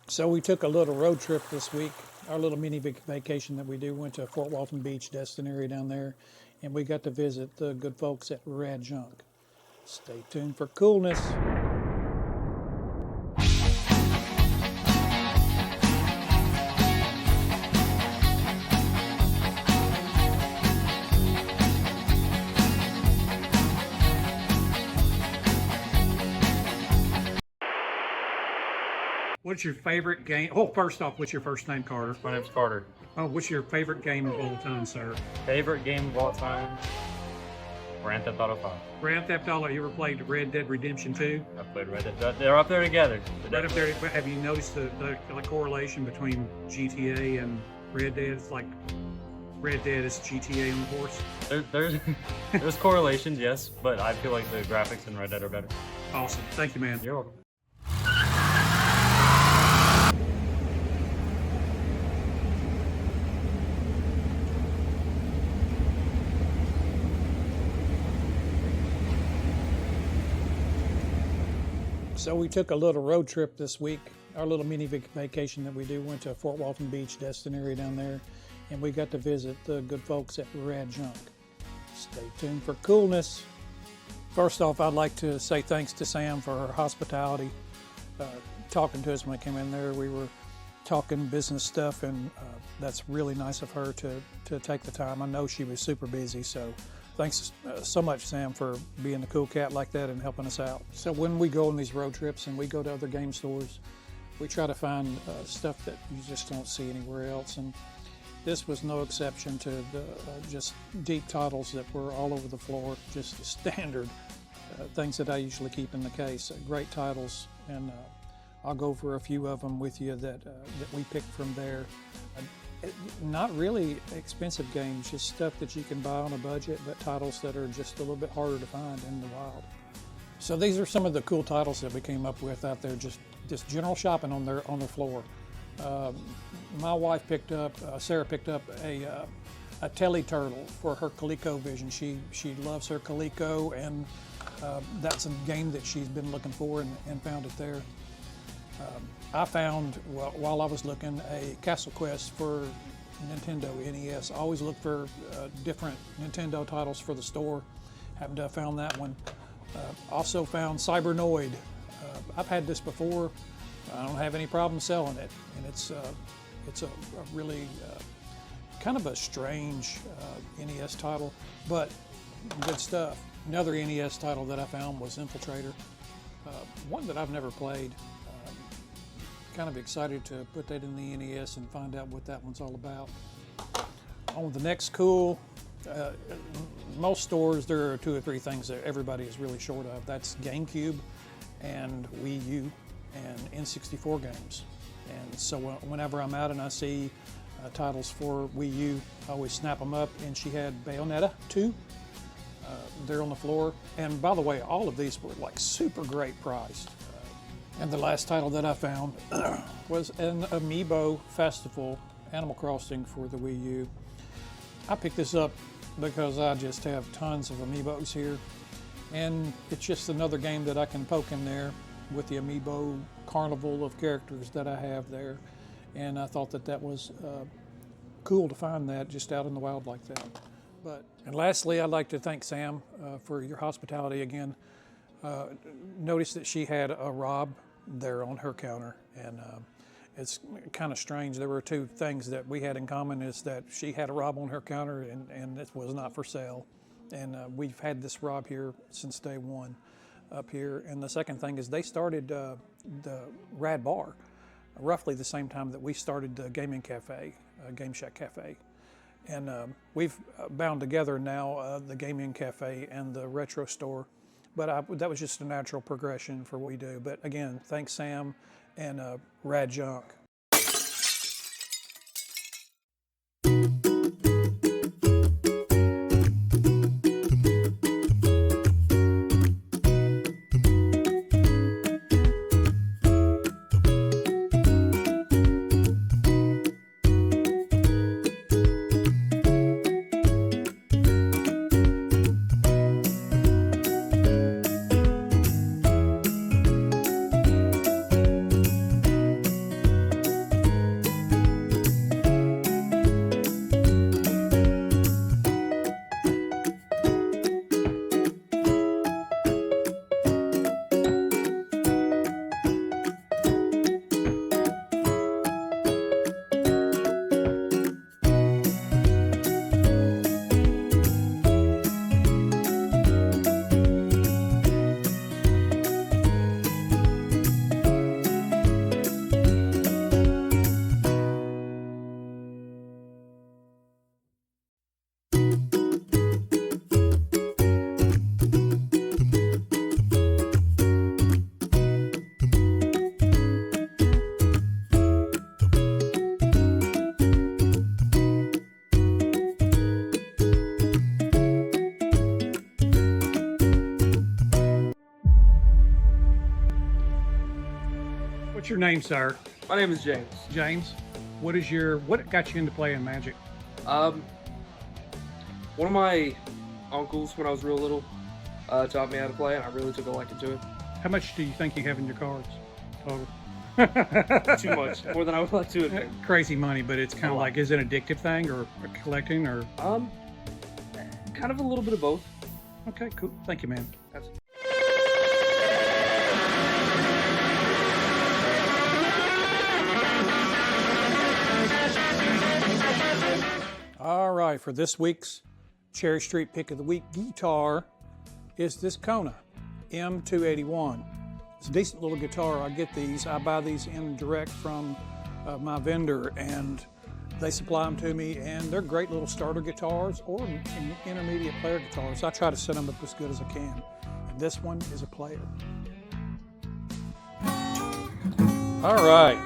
So we took a little road trip this week, our little mini vacation that we do. Went to Fort Walton Beach, Destin area down there, and we got to visit the good folks at Rad Junk. Stay tuned for coolness. What's your favorite game? Oh, first off, what's your first name, Carter? My name's Carter. Oh, what's your favorite game of all time, sir? Favorite game of all time? Grand Theft Auto 5. Grand Theft Auto. You ever played Red Dead Redemption 2? I played Red Dead. They're up there together. Right up there. Have you noticed the correlation between GTA and Red Dead? It's like Red Dead is GTA on the horse. There's correlations, yes, but I feel like the graphics in Red Dead are better. Awesome. Thank you, man. You're welcome. So we took a little road trip this week, our little mini vacation that we do. Went to Fort Walton Beach, Destin area down there, and we got to visit the good folks at Rad Junk. Stay tuned for coolness. First off, I'd like to say thanks to Sam for her hospitality, talking to us when we came in there. We were talking business stuff, and that's really nice of her to take the time. I know she was super busy, so thanks so much, Sam, for being a cool cat like that and helping us out. So when we go on these road trips and we go to other game stores, we try to find stuff that you just don't see anywhere else. And this was no exception to the just deep titles that were all over the floor, just the standard things that I usually keep in the case. Great titles, and I'll go over a few of them with you that we picked from there. Not really expensive games, just stuff that you can buy on a budget, but titles that are just a little bit harder to find in the wild. So these are some of the cool titles that we came up with out there, just general shopping on their floor. My wife picked up, Sarah picked up a Telly Turtle for her ColecoVision. She loves her Coleco, and that's a game that she's been looking for and found it there. I found, while I was looking, a Castle Quest for Nintendo NES. I always look for different Nintendo titles for the store. Happened to have found that one. Also found Cybernoid. I've had this before. I don't have any problem selling it, and it's a really kind of a strange NES title, but good stuff. Another NES title that I found was Infiltrator, one that I've never played. Kind of excited to put that in the NES and find out what that one's all about. On the next cool, most stores there are 2 or 3 things that everybody is really short of. That's GameCube and Wii U and N64 games. And so whenever I'm out and I see titles for Wii U, I always snap them up. And she had Bayonetta 2 there on the floor. And by the way, all of these were like super great priced. And the last title that I found was an Amiibo Festival, Animal Crossing for the Wii U. I picked this up because I just have tons of Amiibos here, and it's just another game that I can poke in there with the Amiibo carnival of characters that I have there. And I thought that was cool to find that just out in the wild like that. And lastly, I'd like to thank Sam for your hospitality again. Noticed that she had a Rob there on her counter, and it's kind of strange. There were 2 things that we had in common, is that she had a Rob on her counter and it was not for sale. And we've had this Rob here since day one up here. And the second thing is they started the Rad Bar roughly the same time that we started the gaming cafe, Game Shack Cafe. And we've bound together now the gaming cafe and the retro store. But that was just a natural progression for what we do. But again, thanks Sam and Rad Junk. What's your name, sir? My name is James. James. What got you into playing Magic? One of my uncles, when I was real little, taught me how to play, and I really took a liking to it. How much do you think you have in your cards total? Too much, more than I would like to admit. Crazy money, but it's kind of like, is it an addictive thing or collecting or? Kind of a little bit of both. Okay, cool. Thank you, man. That's All right, for this week's Cherry Street Pick of the Week guitar is this Kona M281. It's a decent little guitar. I buy these in direct from my vendor, and they supply them to me, and they're great little starter guitars or intermediate player guitars. I try to set them up as good as I can, and this one is a player. All right,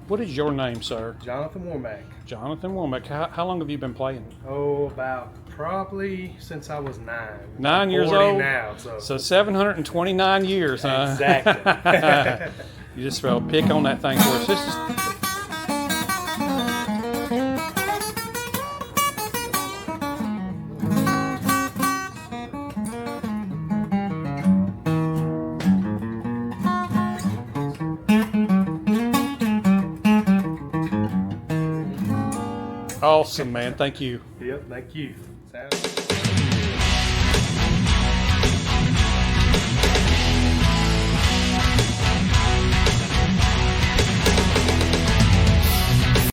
what is your name, sir? Jonathan Womack. Jonathan Womack. How long have you been playing? Oh, about probably since I was 9. 9 years 40 old? now. So 729 years, huh? Exactly. You just throw a pick on that thing for us. This is... Awesome, man. Thank you. Yep, thank you. Sounds